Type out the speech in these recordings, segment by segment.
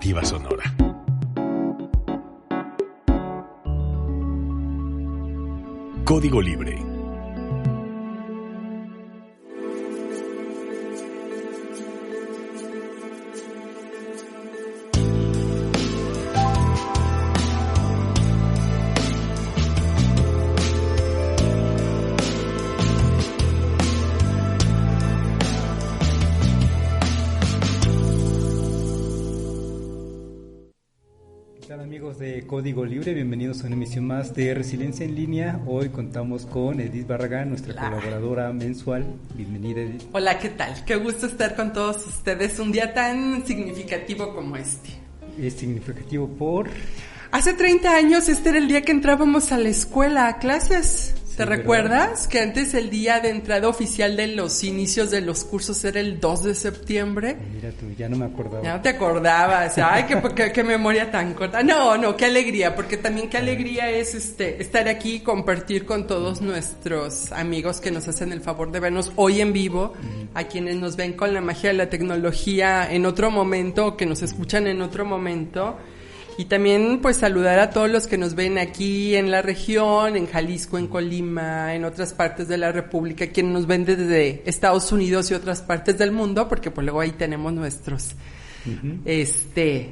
Alternativa Sonora. Código Libre. Amigos de Código Libre, bienvenidos a una emisión más de Resiliencia en Línea. Hoy contamos con Edith Barragán, nuestra colaboradora mensual. Bienvenida, Edith. Hola, ¿qué tal? Qué gusto estar con todos ustedes un día tan significativo como este. Es significativo por... Hace 30 años este era el día que entrábamos a la escuela, a clases. ¿Te recuerdas? Que antes el día de entrada oficial de los inicios de los cursos era el 2 de septiembre. Mira tú, ya no me acordaba. Ya no te acordabas. Ay, qué memoria tan corta. No, qué alegría, porque también qué alegría es estar aquí y compartir con todos nuestros amigos que nos hacen el favor de vernos hoy en vivo, a quienes nos ven con la magia de la tecnología en otro momento, o que nos escuchan en otro momento. Y también pues saludar a todos los que nos ven aquí en la región, en Jalisco, en Colima, en otras partes de la República, quienes nos ven desde Estados Unidos y otras partes del mundo, porque pues luego ahí tenemos nuestros, De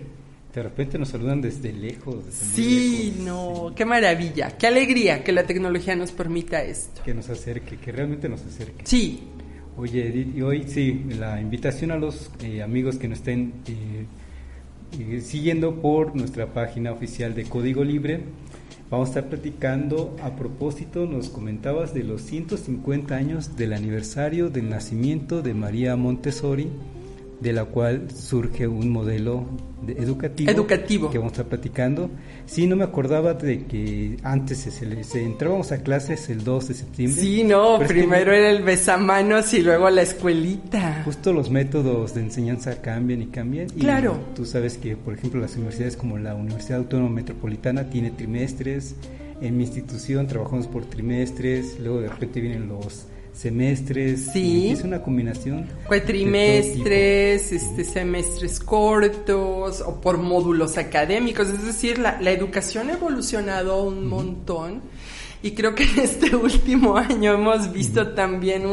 repente nos saludan desde lejos. Sí, lejos. No, qué maravilla, qué alegría que la tecnología nos permita esto. Que nos acerque, que realmente nos acerque. Sí. Oye, Edith, y hoy sí, la invitación a los amigos que nos estén... siguiendo por nuestra página oficial de Código Libre, vamos a estar platicando. A propósito, nos comentabas de los 150 años del aniversario del nacimiento de María Montessori, de la cual surge un modelo educativo que vamos a estar platicando. Sí, no me acordaba de que antes entrábamos a clases el 2 de septiembre. Sí, no, primero era el besamanos y luego la escuelita. Justo los métodos de enseñanza cambian. Y claro. Tú sabes que, por ejemplo, las universidades como la Universidad Autónoma Metropolitana tiene trimestres. En mi institución trabajamos por trimestres, luego de repente vienen los semestres. Sí. Es una combinación. Cuatrimestres, semestres cortos o por módulos académicos. Es decir, la educación ha evolucionado un montón, y creo que en este último año hemos visto también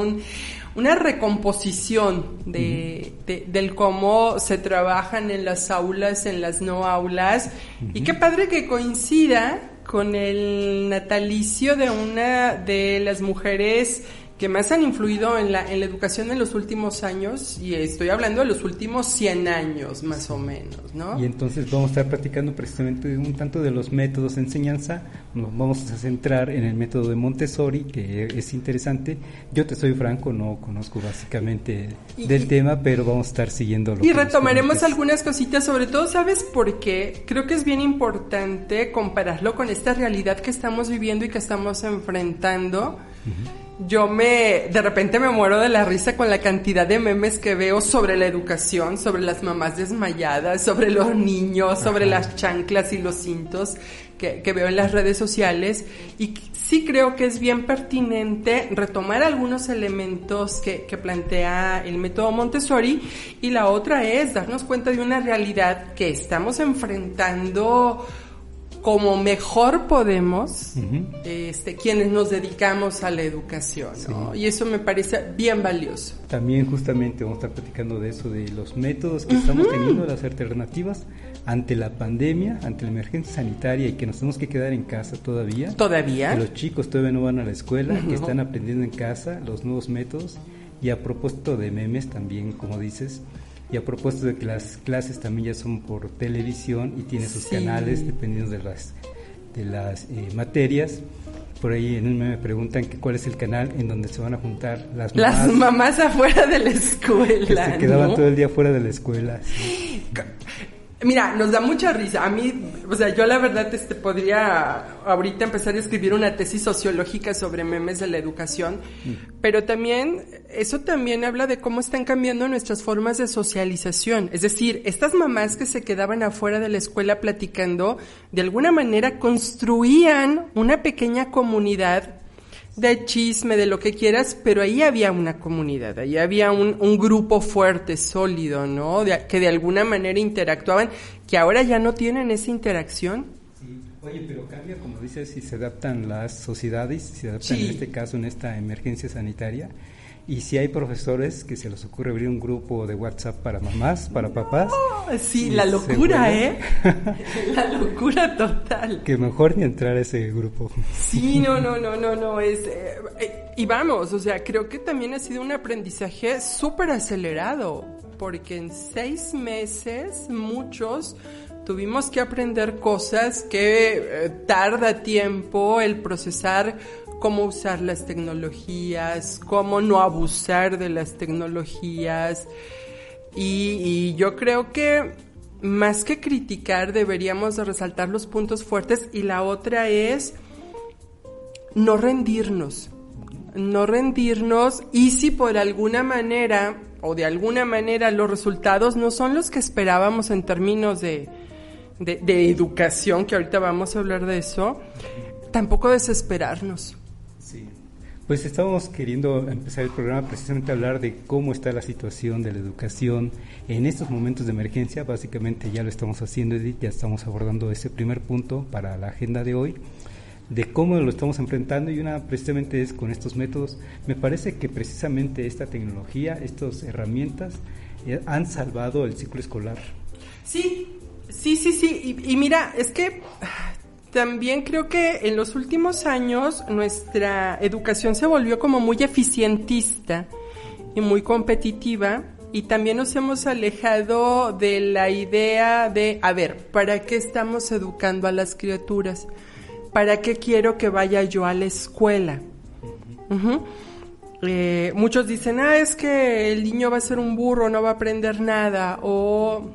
una recomposición del cómo se trabajan en las aulas, en las no aulas. Y qué padre que coincida con el natalicio de una de las mujeres que más han influido en la educación en los últimos años, y estoy hablando de los últimos 100 años más o menos, ¿no? Y entonces vamos a estar platicando precisamente un tanto de los métodos de enseñanza. Nos vamos a centrar en el método de Montessori, que es interesante. Yo te soy franco, no conozco básicamente del tema, pero vamos a estar siguiendo lo y retomaremos algunas cositas, sobre todo, ¿sabes por qué? Creo que es bien importante compararlo con esta realidad que estamos viviendo y que estamos enfrentando. Yo de repente me muero de la risa con la cantidad de memes que veo sobre la educación, sobre las mamás desmayadas, sobre los niños, sobre las chanclas y los cintos que veo en las redes sociales. Y sí creo que es bien pertinente retomar algunos elementos que plantea el método Montessori, y la otra es darnos cuenta de una realidad que estamos enfrentando como mejor podemos, quienes nos dedicamos a la educación, ¿no? Sí. Y eso me parece bien valioso. También justamente vamos a estar platicando de eso, de los métodos que estamos teniendo, las alternativas ante la pandemia, ante la emergencia sanitaria, y que nos tenemos que quedar en casa todavía. ¿Todavía? Que los chicos todavía no van a la escuela, que están aprendiendo en casa los nuevos métodos. Y a propósito de memes también, como dices, y a propósito de que las clases también ya son por televisión y tiene sus canales dependiendo de las materias. Por ahí en un meme me preguntan que cuál es el canal en donde se van a juntar las mamás afuera de la escuela, que se quedaban todo el día fuera de la escuela. Sí. Mira, nos da mucha risa. A mí, o sea, yo la verdad podría ahorita empezar a escribir una tesis sociológica sobre memes de la educación, pero también, eso también habla de cómo están cambiando nuestras formas de socialización. Es decir, estas mamás que se quedaban afuera de la escuela platicando, de alguna manera construían una pequeña comunidad de chisme, de lo que quieras, pero ahí había una comunidad, ahí había un grupo fuerte, sólido, ¿no? Que de alguna manera interactuaban, que ahora ya no tienen esa interacción. Sí. Oye, pero cambia, como dices, si se adaptan las sociedades, si se adaptan en este caso, en esta emergencia sanitaria. Y si hay profesores que se les ocurre abrir un grupo de WhatsApp para mamás, para papás. Sí, la locura, la locura total. Que mejor ni entrar a ese grupo. Sí, no, y vamos, o sea, creo que también ha sido un aprendizaje súper acelerado, porque en 6 meses muchos tuvimos que aprender cosas que tarda tiempo el procesar, cómo usar las tecnologías, cómo no abusar de las tecnologías. Y yo creo que más que criticar deberíamos de resaltar los puntos fuertes, y la otra es no rendirnos, y si por alguna manera o de alguna manera los resultados no son los que esperábamos en términos de educación, que ahorita vamos a hablar de eso, tampoco desesperarnos. Sí. Pues estábamos queriendo empezar el programa precisamente a hablar de cómo está la situación de la educación en estos momentos de emergencia. Básicamente ya lo estamos haciendo, Edith, ya estamos abordando ese primer punto para la agenda de hoy, de cómo lo estamos enfrentando, y una precisamente es con estos métodos. Me parece que precisamente esta tecnología, estas herramientas han salvado el ciclo escolar. Sí, y mira, es que también creo que en los últimos años nuestra educación se volvió como muy eficientista y muy competitiva, y también nos hemos alejado de la idea de, a ver, ¿para qué estamos educando a las criaturas? ¿Para qué quiero que vaya yo a la escuela? Muchos dicen, es que el niño va a ser un burro, no va a aprender nada, o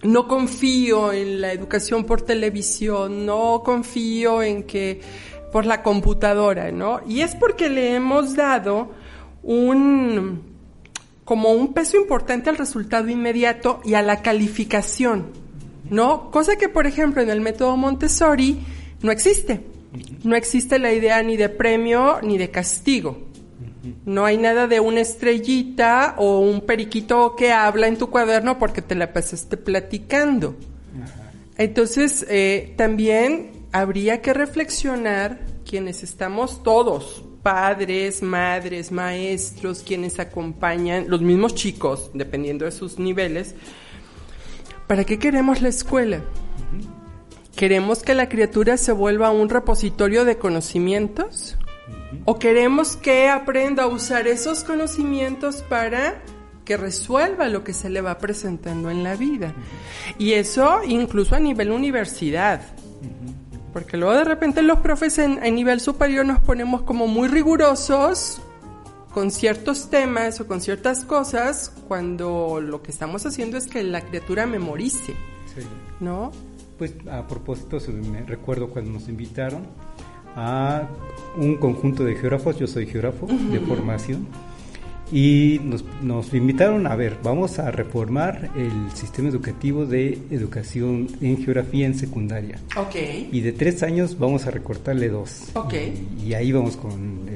no confío en la educación por televisión, no confío en que por la computadora, ¿no? Y es porque le hemos dado como un peso importante al resultado inmediato y a la calificación, ¿no? Cosa que, por ejemplo, en el método Montessori no existe. No existe la idea ni de premio ni de castigo. No hay nada de una estrellita o un periquito que habla en tu cuaderno porque te la pasaste platicando. Ajá. Entonces, también habría que reflexionar, quienes estamos todos, padres, madres, maestros, quienes acompañan, los mismos chicos, dependiendo de sus niveles, ¿para qué queremos la escuela? ¿Queremos que la criatura se vuelva un repositorio de conocimientos? ¿O queremos que aprenda a usar esos conocimientos para que resuelva lo que se le va presentando en la vida? Y eso incluso a nivel universidad. Porque luego de repente los profes en nivel superior nos ponemos como muy rigurosos con ciertos temas o con ciertas cosas, cuando lo que estamos haciendo es que la criatura memorice, sí, ¿no? Pues a propósito, me recuerdo cuando nos invitaron a un conjunto de geógrafos, yo soy geógrafo de formación, y nos invitaron a ver, vamos a reformar el sistema educativo de educación en geografía en secundaria. Okay. Y de 3 años vamos a recortarle 2. Okay. Y ahí vamos con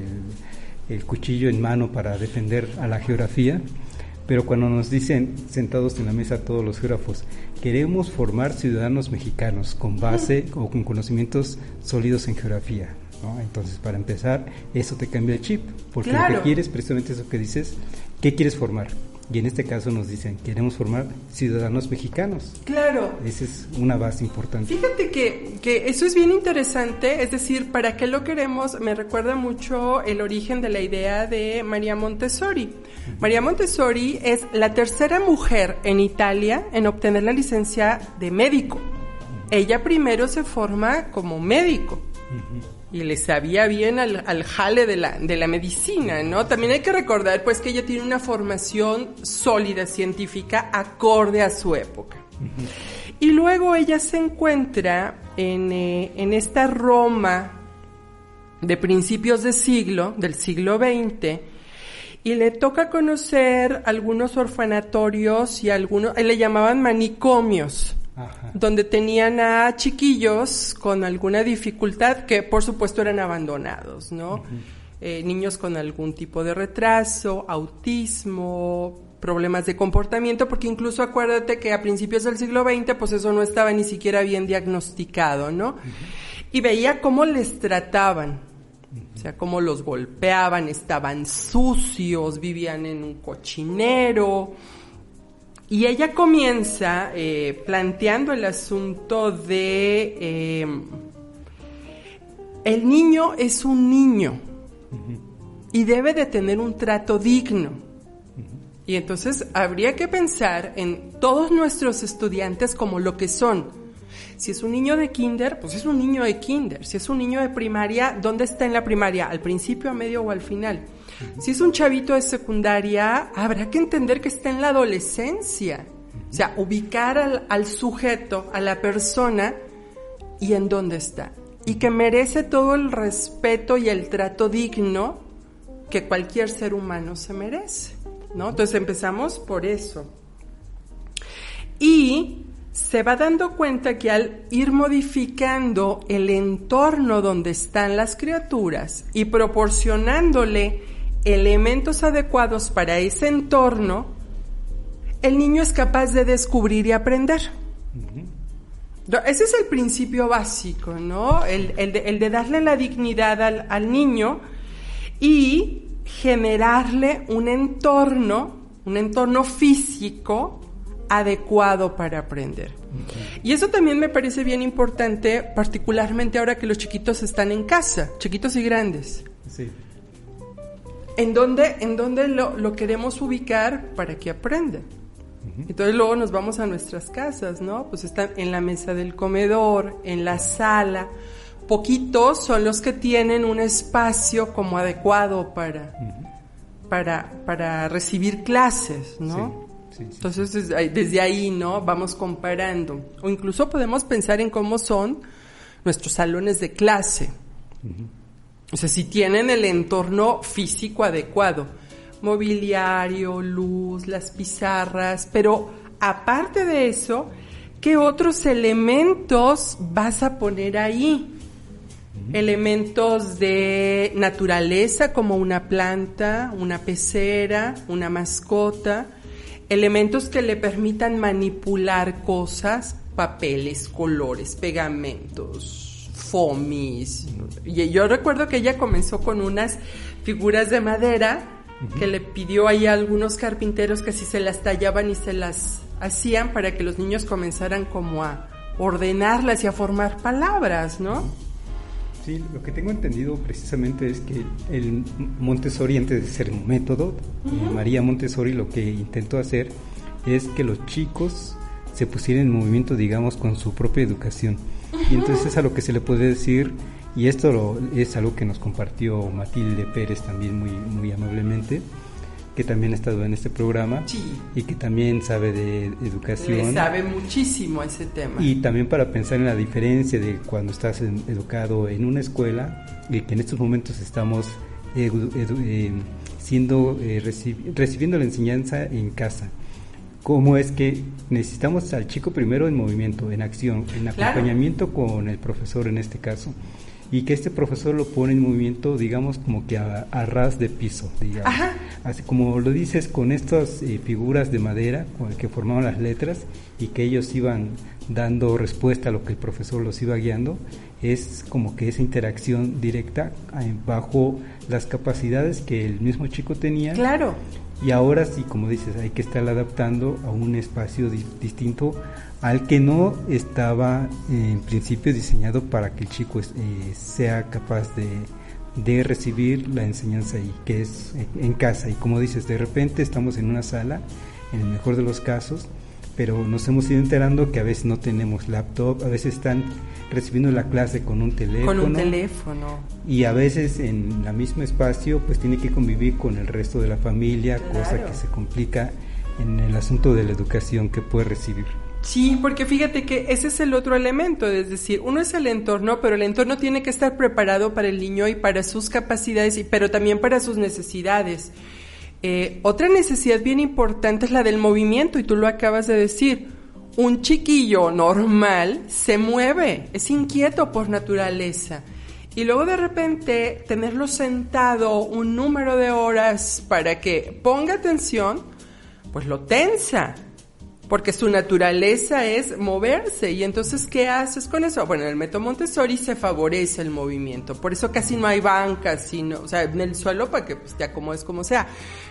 el cuchillo en mano para defender a la geografía. Pero cuando nos dicen, sentados en la mesa todos los geógrafos, queremos formar ciudadanos mexicanos con base o con conocimientos sólidos en geografía, ¿no? Entonces, para empezar, eso te cambia el chip, porque claro, lo que quieres, precisamente eso que dices, ¿qué quieres formar? Y en este caso nos dicen, queremos formar ciudadanos mexicanos. Claro. Esa es una base importante. Fíjate que eso es bien interesante, es decir, ¿para qué lo queremos? Me recuerda mucho el origen de la idea de María Montessori. María Montessori es la tercera mujer en Italia en obtener la licencia de médico. Ella primero se forma como médico. Y le sabía bien al jale de la medicina, ¿no? También hay que recordar, pues, que ella tiene una formación sólida, científica, acorde a su época. Y luego ella se encuentra en esta Roma de principios del siglo XX, y le toca conocer algunos orfanatorios y algunos, le llamaban manicomios. Ajá. Donde tenían a chiquillos con alguna dificultad que por supuesto eran abandonados, ¿no? niños con algún tipo de retraso, autismo, problemas de comportamiento, porque incluso acuérdate que a principios del siglo XX, pues eso no estaba ni siquiera bien diagnosticado, ¿no? Uh-huh. Y veía cómo les trataban, o sea, cómo los golpeaban, estaban sucios, vivían en un cochinero. Y ella comienza planteando el asunto de el niño es un niño y debe de tener un trato digno. Y entonces habría que pensar en todos nuestros estudiantes como lo que son. Si es un niño de kinder, pues es un niño de kinder. Si es un niño de primaria, ¿dónde está en la primaria? ¿Al principio, a medio o al final? Si es un chavito de secundaria, habrá que entender que está en la adolescencia. O sea, ubicar al sujeto, a la persona, y en dónde está. Y que merece todo el respeto y el trato digno que cualquier ser humano se merece, ¿no? Entonces empezamos por eso. Y se va dando cuenta que al ir modificando el entorno donde están las criaturas y proporcionándole elementos adecuados para ese entorno, el niño es capaz de descubrir y aprender. Uh-huh. Ese es el principio básico, ¿no? El de darle la dignidad al niño y generarle un entorno físico adecuado para aprender. Okay. Y eso también me parece bien importante, particularmente ahora que los chiquitos están en casa, chiquitos y grandes. Sí. ¿En dónde lo queremos ubicar para que aprenda? Uh-huh. Entonces luego nos vamos a nuestras casas, ¿no? Pues están en la mesa del comedor, en la sala. Poquitos son los que tienen un espacio como adecuado para recibir clases, ¿no? Sí, sí, sí. Entonces desde ahí, ¿no? Vamos comparando. O incluso podemos pensar en cómo son nuestros salones de clase. Uh-huh. O sea, si tienen el entorno físico adecuado, mobiliario, luz, las pizarras, pero aparte de eso, ¿qué otros elementos vas a poner ahí? Elementos de naturaleza como una planta, una pecera, una mascota, elementos que le permitan manipular cosas, papeles, colores, pegamentos, foamies. Y yo recuerdo que ella comenzó con unas figuras de madera que le pidió ahí a algunos carpinteros que si se las tallaban y se las hacían para que los niños comenzaran como a ordenarlas y a formar palabras, ¿no? Sí, lo que tengo entendido precisamente es que el Montessori, antes de ser un método, María Montessori lo que intentó hacer es que los chicos se pusieran en movimiento, digamos, con su propia educación. Y entonces es a lo que se le puede decir, y esto es algo que nos compartió Matilde Pérez también muy amablemente, que también ha estado en este programa, sí, y que también sabe de educación. Le sabe muchísimo ese tema. Y también para pensar en la diferencia de cuando estás educado en una escuela y que en estos momentos estamos recibiendo la enseñanza en casa. Cómo es que necesitamos al chico primero en movimiento, en acción, en acompañamiento, claro, con el profesor en este caso, y que este profesor lo pone en movimiento, digamos, como que a ras de piso, digamos. Ajá. Así como lo dices, con estas figuras de madera con el que formaban las letras y que ellos iban dando respuesta a lo que el profesor los iba guiando, es como que esa interacción directa bajo las capacidades que el mismo chico tenía. Claro. Y ahora sí, como dices, hay que estar adaptando a un espacio distinto al que no estaba en principio diseñado para que el chico sea capaz de recibir la enseñanza ahí, que es en casa. Y como dices, de repente estamos en una sala, en el mejor de los casos, pero nos hemos ido enterando que a veces no tenemos laptop, a veces están recibiendo la clase con un teléfono. Y a veces en el mismo espacio pues tiene que convivir con el resto de la familia, claro, cosa que se complica en el asunto de la educación que puede recibir. Sí, porque fíjate que ese es el otro elemento, es decir, uno es el entorno, pero el entorno tiene que estar preparado para el niño y para sus capacidades, pero también para sus necesidades. Otra necesidad bien importante es la del movimiento, y tú lo acabas de decir. Un chiquillo normal se mueve, es inquieto por naturaleza. y luego de repente tenerlo sentado un número de horas para que ponga atención, pues lo tensa, porque su naturaleza es moverse. Y entonces, ¿qué haces con eso? Bueno, en el método Montessori se favorece el movimiento, por eso casi no hay bancas, sino, o sea, en el suelo para que pues, te acomodes como sea.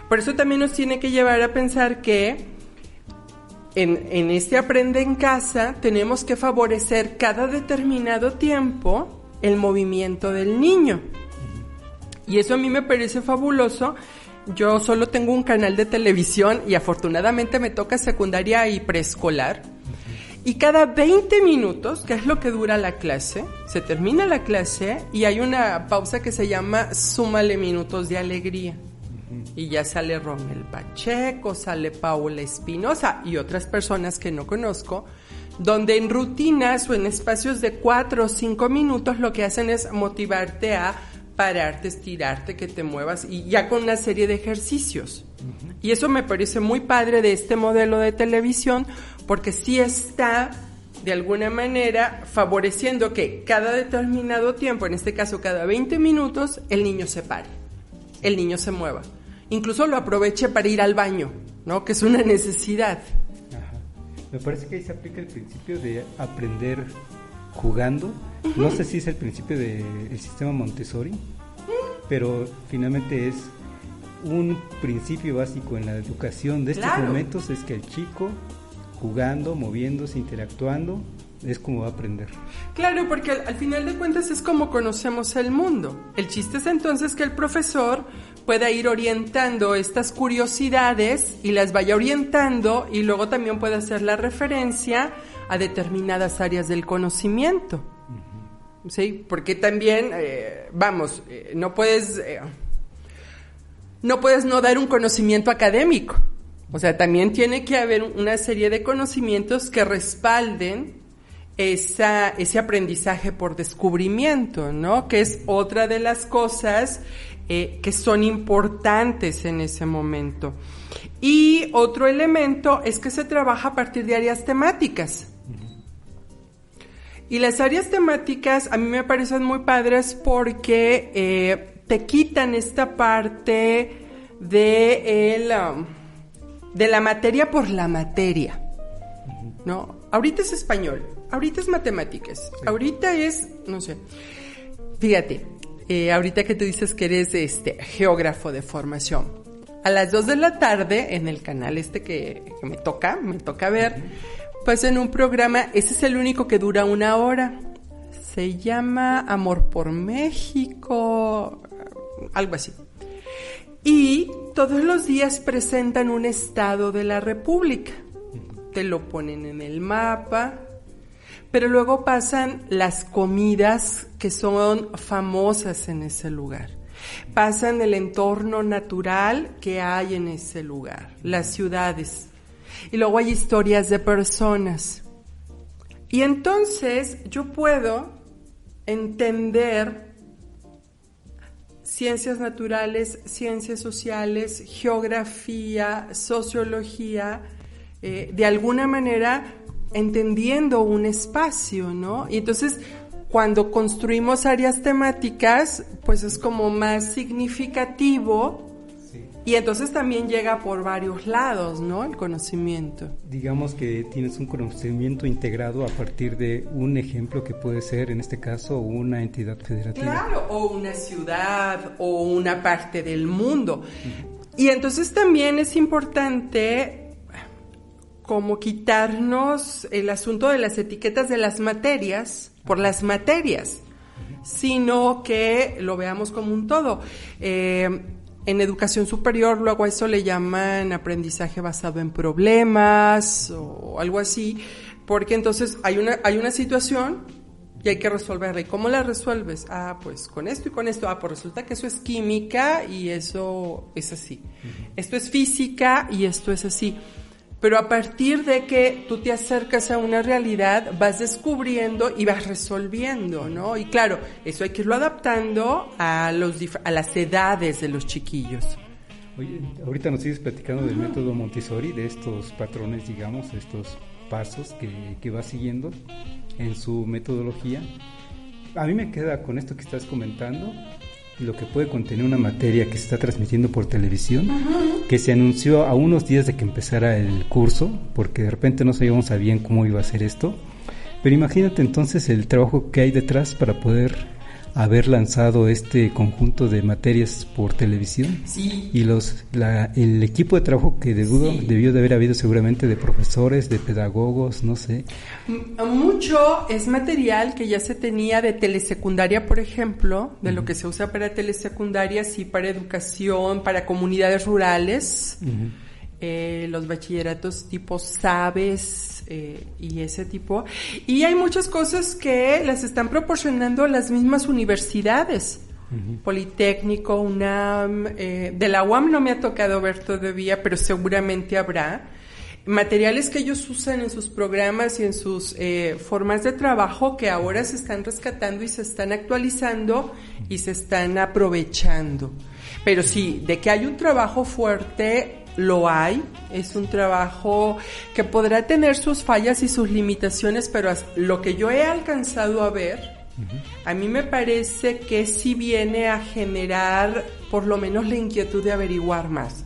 Por eso también nos tiene que llevar a pensar que en este aprende en casa tenemos que favorecer cada determinado tiempo el movimiento del niño. Y eso a mí me parece fabuloso. Yo solo tengo un canal de televisión y afortunadamente me toca secundaria y preescolar. Y cada 20 minutos, que es lo que dura la clase, se termina la clase y hay una pausa que se llama Súmale minutos de alegría. Y ya sale Rommel Pacheco, sale Paula Espinosa y otras personas que no conozco, donde en rutinas o en espacios de 4 o 5 minutos lo que hacen es motivarte a pararte, estirarte, que te muevas, y ya con una serie de ejercicios. Y eso me parece muy padre de este modelo de televisión, porque sí está de alguna manera favoreciendo que cada determinado tiempo, en este caso cada 20 minutos, el niño se pare, el niño se mueva. Incluso lo aproveche para ir al baño, ¿no? Que es una necesidad. Ajá. Me parece que ahí se aplica el principio de aprender jugando. No sé si es el principio del sistema Montessori, pero finalmente es un principio básico en la educación de estos momentos, es que el chico jugando, moviéndose, interactuando, es como va a aprender. Claro, porque al final de cuentas es como conocemos el mundo. El chiste es entonces que el profesor pueda ir orientando estas curiosidades y las vaya orientando, y luego también puede hacer la referencia a determinadas áreas del conocimiento. Uh-huh. ¿Sí? Porque también, no puedes no dar un conocimiento académico. O sea, también tiene que haber una serie de conocimientos que respalden ese aprendizaje por descubrimiento, ¿no? Que es otra de las cosas que son importantes en ese momento. Y otro elemento es que se trabaja a partir de áreas temáticas. Y las áreas temáticas a mí me parecen muy padres porque te quitan esta parte de la materia por la materia, ¿no? Ahorita es español, ahorita es matemáticas, sí. Ahorita es, no sé, fíjate, ahorita que tú dices que eres geógrafo de formación, a las 2 de la tarde en el canal que me toca ver, pues en un programa, ese es el único que dura 1 hora, se llama Amor por México, algo así. Y todos los días presentan un estado de la República. Te lo ponen en el mapa, pero luego pasan las comidas que son famosas en ese lugar. Pasan el entorno natural que hay en ese lugar, las ciudades. Y luego hay historias de personas. Y entonces yo puedo entender ciencias naturales, ciencias sociales, geografía, sociología, de alguna manera entendiendo un espacio, ¿no? Y entonces cuando construimos áreas temáticas, pues es como más significativo, sí. Y entonces también llega por varios lados, ¿no? El conocimiento. Digamos que tienes un conocimiento integrado a partir de un ejemplo que puede ser, en este caso, una entidad federativa. Claro, o una ciudad, o una parte del mundo. Y entonces también es importante como quitarnos el asunto de las etiquetas de las materias por las materias, sino que lo veamos como un todo. En educación superior luego a eso le llaman aprendizaje basado en problemas o algo así, porque entonces hay una situación y hay que resolverla. ¿Y cómo la resuelves? Pues con esto y con esto. Pues resulta que eso es química y eso es así. Esto es física y esto es así. Pero a partir de que tú te acercas a una realidad, vas descubriendo y vas resolviendo, ¿no? Y claro, eso hay que irlo adaptando a las edades de los chiquillos. Oye, ahorita nos sigues platicando del método Montessori, de estos patrones, digamos, estos pasos que va siguiendo en su metodología. a mí me queda con esto que estás comentando, lo que puede contener una materia que se está transmitiendo por televisión, que se anunció a unos días de que empezara el curso, porque de repente no sabíamos bien cómo iba a ser esto, pero imagínate entonces el trabajo que hay detrás para poder haber lanzado este conjunto de materias por televisión. Sí. Y el equipo de trabajo que debió de haber habido seguramente de profesores, de pedagogos, no sé. Mucho es material que ya se tenía de telesecundaria, por ejemplo, de lo que se usa para telesecundaria, sí, para educación, para comunidades rurales, los bachilleratos tipo SABES, y ese tipo, y hay muchas cosas que las están proporcionando las mismas universidades, Politécnico, UNAM, de la UAM no me ha tocado ver todavía, pero seguramente habrá materiales que ellos usan en sus programas y en sus formas de trabajo que ahora se están rescatando y se están actualizando y se están aprovechando. Pero sí, de que hay un trabajo fuerte, lo hay, es un trabajo que podrá tener sus fallas y sus limitaciones, pero lo que yo he alcanzado a ver, a mí me parece que sí viene a generar por lo menos la inquietud de averiguar más.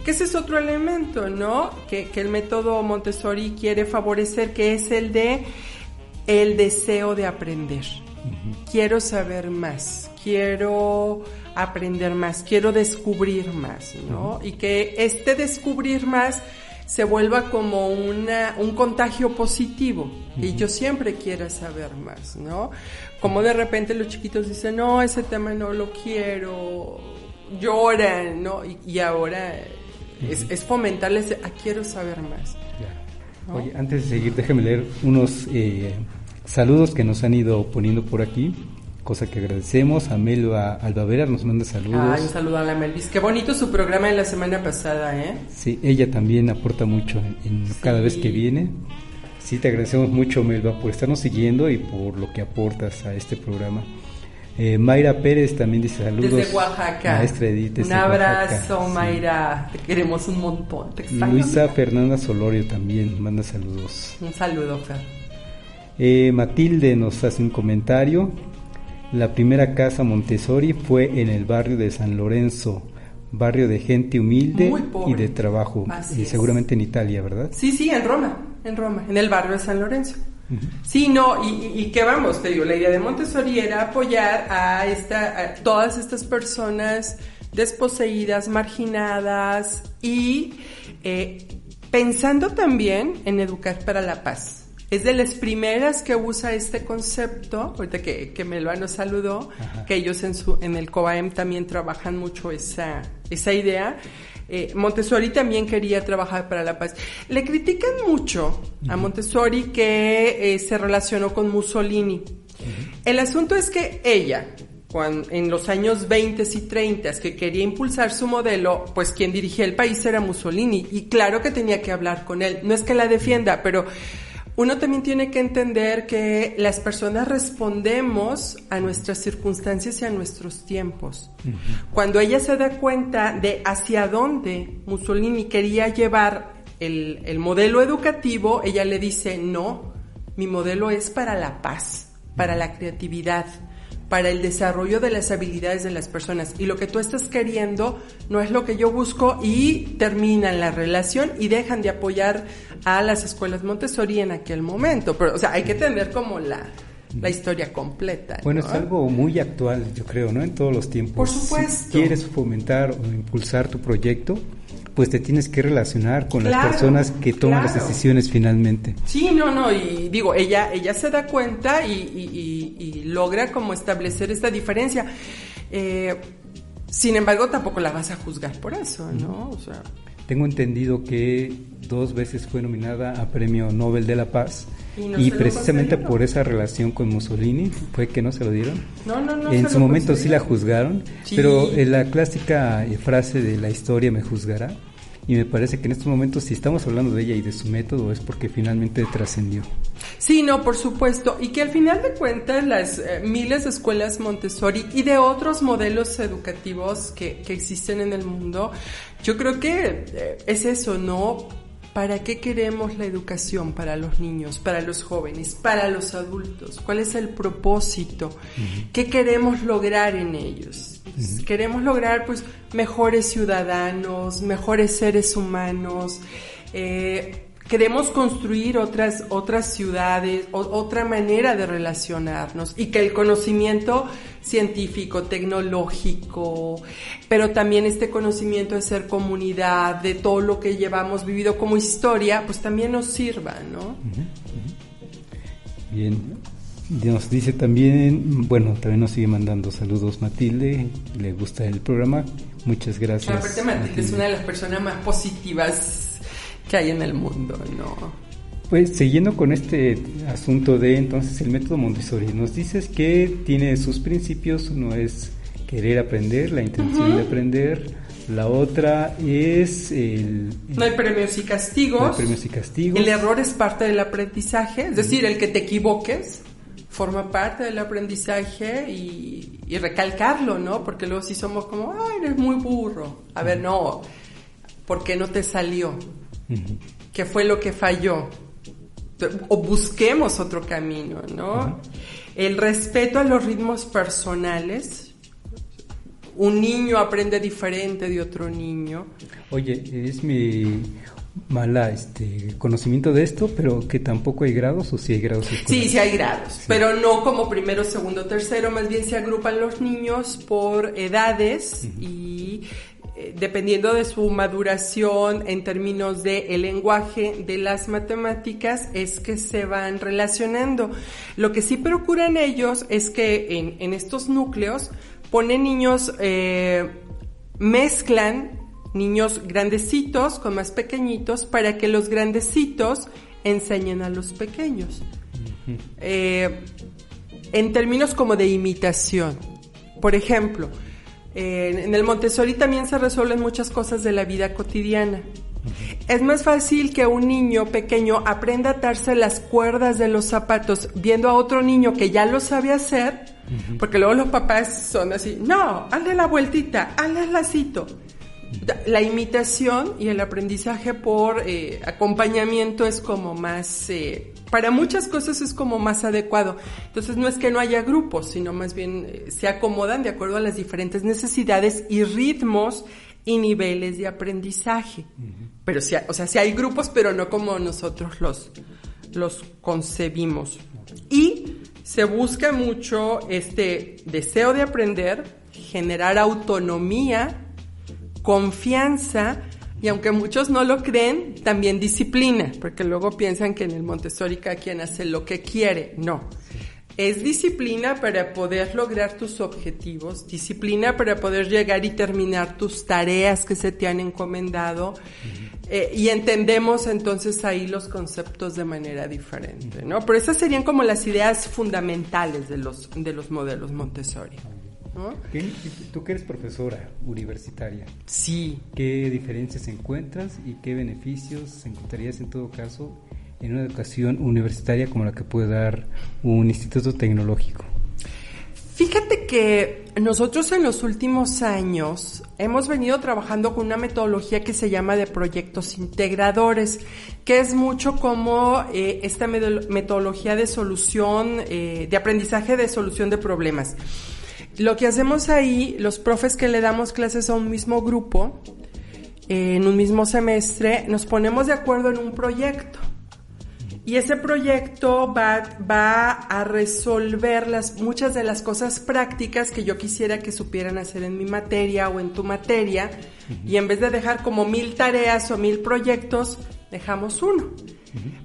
Que ese es otro elemento, ¿no? Que el método Montessori quiere favorecer, que es el deseo de aprender. Quiero saber más, quiero aprender más, quiero descubrir más, ¿no? Y que este descubrir más se vuelva como un contagio positivo, y yo siempre quiero saber más, ¿no? Como de repente los chiquitos dicen, no, ese tema no lo quiero, lloran, ¿no? Y ahora es fomentarles quiero saber más. ¿No? Oye, antes de seguir, déjame leer unos saludos que nos han ido poniendo por aquí, cosa que agradecemos. A Melba Albavera nos manda saludos. Un saludo a la Melvis. Qué bonito su programa de la semana pasada, ¿eh? Sí, ella también aporta mucho cada vez que viene. Sí, te agradecemos mucho, Melba, por estarnos siguiendo y por lo que aportas a este programa. Mayra Pérez también dice saludos. Desde Oaxaca. Maestra Edith, desde un abrazo, Oaxaca, Mayra. Sí. Te queremos un montón. Te extraño. Luisa Fernanda Solorio también manda saludos. Un saludo, Fer. Matilde nos hace un comentario. La primera casa Montessori fue en el barrio de San Lorenzo, barrio de gente humilde y de trabajo, y seguramente en Italia, ¿verdad? Sí, en Roma, en el barrio de San Lorenzo. Sí, no, y que vamos, te digo, la idea de Montessori era apoyar a todas estas personas desposeídas, marginadas y pensando también en educar para la paz. Es de las primeras que usa este concepto, ahorita que Melba nos saludó, que ellos en el COAEM también trabajan mucho esa idea. Montessori también quería trabajar para la paz. Le critican mucho a Montessori que se relacionó con Mussolini. El asunto es que ella, en los años 20 y 30, que quería impulsar su modelo, pues quien dirigía el país era Mussolini, y claro que tenía que hablar con él. No es que la defienda, pero uno también tiene que entender que las personas respondemos a nuestras circunstancias y a nuestros tiempos. Cuando ella se da cuenta de hacia dónde Mussolini quería llevar el modelo educativo, ella le dice, no, mi modelo es para la paz, para la creatividad, para el desarrollo de las habilidades de las personas, y lo que tú estás queriendo no es lo que yo busco, y terminan la relación y dejan de apoyar a las escuelas Montessori en aquel momento. Pero, o sea, hay que tener como la historia completa, ¿no? Bueno, es algo muy actual, yo creo, ¿no? En todos los tiempos. Por supuesto. Si quieres fomentar o impulsar tu proyecto, pues te tienes que relacionar con las personas que toman las decisiones finalmente. Sí, no, y digo, ella se da cuenta y logra como establecer esta diferencia. Sin embargo, tampoco la vas a juzgar por eso, ¿no? O sea, tengo entendido que 2 veces fue nominada a Premio Nobel de la Paz, y precisamente por esa relación con Mussolini fue que no se lo dieron. No. En su momento sí la juzgaron, pero la clásica frase de la historia me juzgará, y me parece que en estos momentos, si estamos hablando de ella y de su método, es porque finalmente trascendió. Sí, no, por supuesto, y que al final de cuentas las miles de escuelas Montessori y de otros modelos educativos que existen en el mundo, yo creo que es eso, ¿no? ¿Para qué queremos la educación para los niños, para los jóvenes, para los adultos? ¿Cuál es el propósito? ¿Qué queremos lograr en ellos? Queremos lograr pues mejores ciudadanos, mejores seres humanos. Queremos construir otras ciudades, otra manera de relacionarnos, y que el conocimiento científico, tecnológico, pero también este conocimiento de ser comunidad, de todo lo que llevamos vivido como historia, pues también nos sirva, ¿no? Bien, nos dice también, bueno, también nos sigue mandando saludos Matilde, le gusta el programa, muchas gracias. Aparte Matilde es una de las personas más positivas que hay en el mundo, ¿no? Pues siguiendo con este asunto de entonces el método Montessori, nos dices que tiene sus principios. Uno es querer aprender, la intención de aprender. La otra es no hay premios y castigos. No hay premios y castigos. El error es parte del aprendizaje, es decir, el que te equivoques forma parte del aprendizaje, y recalcarlo, ¿no? Porque luego sí somos como, ay, eres muy burro. A ver, no, ¿por qué no te salió? ¿Qué fue lo que falló? O busquemos otro camino, ¿no? El respeto a los ritmos personales. Un niño aprende diferente de otro niño. Oye, es mi mala conocimiento de esto, pero que tampoco hay grados, ¿o sí hay grados escolares? Sí hay grados, sí. Pero no como primero, segundo, tercero, más bien se agrupan los niños por edades y dependiendo de su maduración en términos de el lenguaje, de las matemáticas, es que se van relacionando. Lo que sí procuran ellos es que en estos núcleos ponen niños, mezclan niños grandecitos con más pequeñitos para que los grandecitos enseñen a los pequeños. En términos como de imitación. Por ejemplo, en el Montessori también se resuelven muchas cosas de la vida cotidiana. Es más fácil que un niño pequeño aprenda a atarse las cuerdas de los zapatos viendo a otro niño que ya lo sabe hacer, porque luego los papás son así, no, hazle la vueltita, hazle el lacito. La imitación y el aprendizaje por acompañamiento es como más, para muchas cosas es como más adecuado. Entonces no es que no haya grupos, sino más bien se acomodan de acuerdo a las diferentes necesidades y ritmos y niveles de aprendizaje. Pero sí, sí hay grupos, pero no como nosotros los concebimos. Y se busca mucho este deseo de aprender, generar autonomía, confianza, y aunque muchos no lo creen, también disciplina, porque luego piensan que en el Montessori cada quien hace lo que quiere. No, es disciplina para poder lograr tus objetivos, disciplina para poder llegar y terminar tus tareas que se te han encomendado, y entendemos entonces ahí los conceptos de manera diferente, ¿no? Pero esas serían como las ideas fundamentales de los modelos Montessori, ¿no? Tú que eres profesora universitaria, sí, ¿qué diferencias encuentras y qué beneficios encontrarías en todo caso en una educación universitaria como la que puede dar un instituto tecnológico? Fíjate que nosotros en los últimos años hemos venido trabajando con una metodología que se llama de proyectos integradores, que es mucho como esta metodología de solución, de aprendizaje de solución de problemas. Lo que hacemos ahí, los profes que le damos clases a un mismo grupo, en un mismo semestre, nos ponemos de acuerdo en un proyecto. Y ese proyecto va a resolver muchas de las cosas prácticas que yo quisiera que supieran hacer en mi materia o en tu materia. Y en vez de dejar como 1000 tareas o 1000 proyectos, dejamos uno.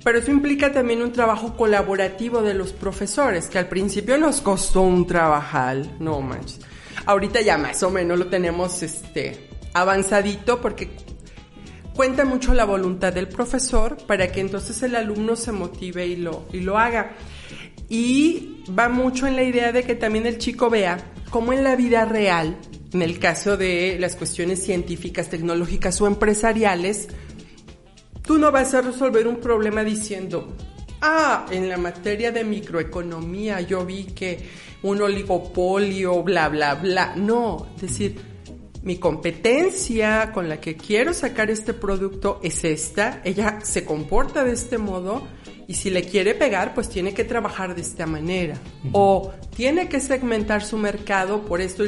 Pero eso implica también un trabajo colaborativo de los profesores, que al principio nos costó un trabajal, no manches. Ahorita ya más o menos lo tenemos avanzadito, porque cuenta mucho la voluntad del profesor para que entonces el alumno se motive y lo haga. Y va mucho en la idea de que también el chico vea cómo en la vida real, en el caso de las cuestiones científicas, tecnológicas o empresariales, tú no vas a resolver un problema diciendo, en la materia de microeconomía yo vi que un oligopolio, bla, bla, bla. No, es decir, mi competencia con la que quiero sacar este producto es esta, ella se comporta de este modo y si le quiere pegar, pues tiene que trabajar de esta manera. O tiene que segmentar su mercado por esto.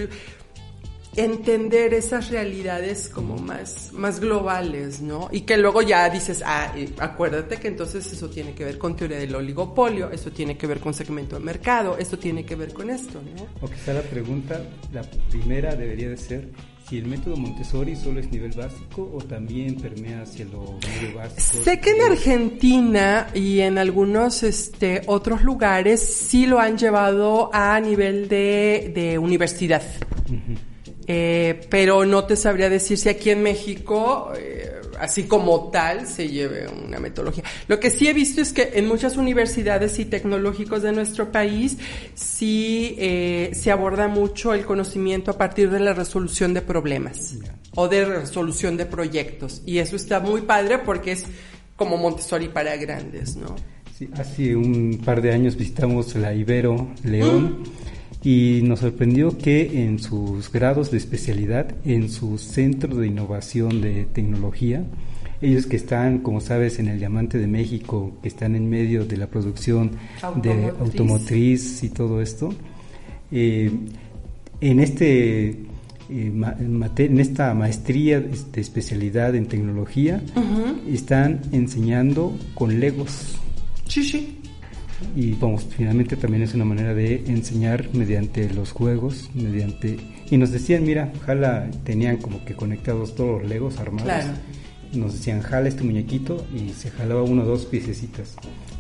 Entender esas realidades como más globales, ¿no? Y que luego ya dices, acuérdate que entonces eso tiene que ver con teoría del oligopolio, eso tiene que ver con segmento de mercado, esto tiene que ver con esto, ¿no? O quizá la pregunta, la primera debería de ser si el método Montessori solo es nivel básico o también permea hacia lo medio básico. Sé que en Argentina y en algunos otros lugares sí lo han llevado a nivel de universidad. Pero no te sabría decir si aquí en México, así como tal, se lleve una metodología. Lo que sí he visto es que en muchas universidades y tecnológicos de nuestro país sí se aborda mucho el conocimiento a partir de la resolución de problemas o de resolución de proyectos. Y eso está muy padre porque es como Montessori para grandes, ¿no? Sí, hace un par de años visitamos la Ibero León. Y nos sorprendió que en sus grados de especialidad, en su centro de innovación de tecnología, ellos que están, como sabes, en el Diamante de México, que están en medio de la producción de automotriz y todo esto, en esta maestría de especialidad en tecnología, están enseñando con Legos. Sí. Y finalmente también es una manera de enseñar mediante los juegos, y nos decían, mira, jala, tenían como que conectados todos los Legos armados. Claro. Nos decían, jala este muñequito y se jalaba 1 o 2 piececitas.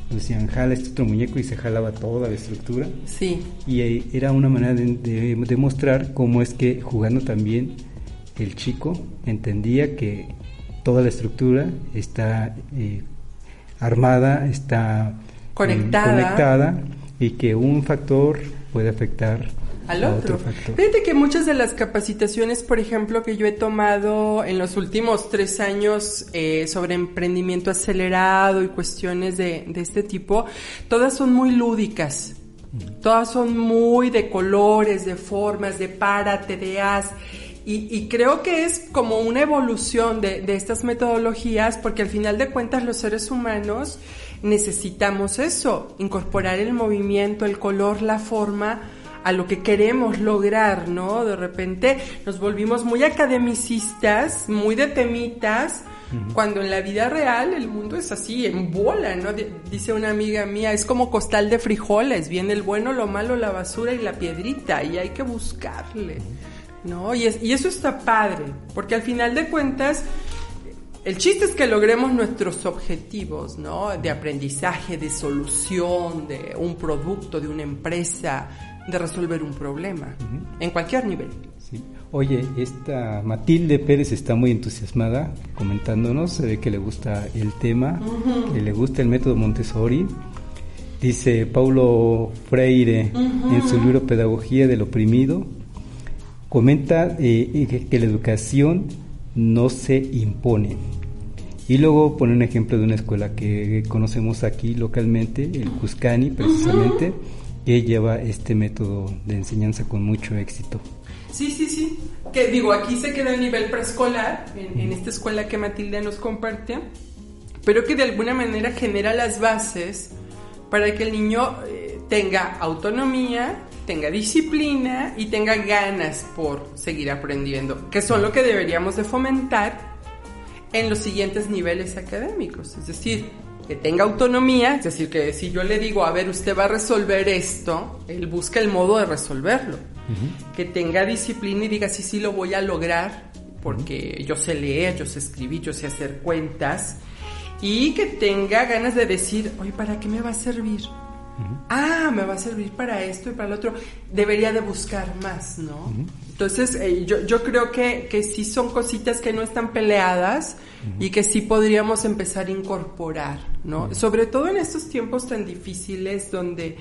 Nos decían, jala este otro muñeco y se jalaba toda la estructura. Sí. Y era una manera de demostrar cómo es que jugando también el chico entendía que toda la estructura está armada, está conectada y que un factor puede afectar al otro factor. Fíjate que muchas de las capacitaciones, por ejemplo, que yo he tomado en los últimos 3 años sobre emprendimiento acelerado y cuestiones de este tipo, todas son muy lúdicas. Todas son muy de colores, de formas, de párate, de haz. Y creo que es como una evolución de estas metodologías, porque al final de cuentas los seres humanos necesitamos eso, incorporar el movimiento, el color, la forma a lo que queremos lograr, ¿no? De repente nos volvimos muy academicistas, muy de temitas, cuando en la vida real el mundo es así, en bola, ¿no? Dice una amiga mía, es como costal de frijoles, viene el bueno, lo malo, la basura y la piedrita, y hay que buscarle, ¿no? Y eso está padre, porque al final de cuentas el chiste es que logremos nuestros objetivos, ¿no? De aprendizaje, de solución, de un producto, de una empresa, de resolver un problema, en cualquier nivel. Sí. Oye, esta Matilde Pérez está muy entusiasmada comentándonos, se ve que le gusta el tema, que le gusta el método Montessori. Dice Paulo Freire en su libro Pedagogía del Oprimido, comenta que la educación no se impone. Y luego pone un ejemplo de una escuela que conocemos aquí localmente, el Cuscani precisamente, que lleva este método de enseñanza con mucho éxito. Sí. Que digo, aquí se queda a nivel preescolar, en esta escuela que Matilde nos comparte, pero que de alguna manera genera las bases para que el niño tenga autonomía, tenga disciplina y tenga ganas por seguir aprendiendo, que son lo que deberíamos de fomentar en los siguientes niveles académicos. Es decir, que tenga autonomía, es decir, que si yo le digo, a ver, usted va a resolver esto, él busca el modo de resolverlo. Que tenga disciplina y diga, sí, lo voy a lograr, porque yo sé leer, yo sé escribir, yo sé hacer cuentas, y que tenga ganas de decir, oye, ¿para qué me va a servir? Me va a servir para esto y para lo otro. Debería de buscar más, ¿no? Entonces, yo creo que sí son cositas que no están peleadas y que sí podríamos empezar a incorporar, ¿no? Sobre todo en estos tiempos tan difíciles donde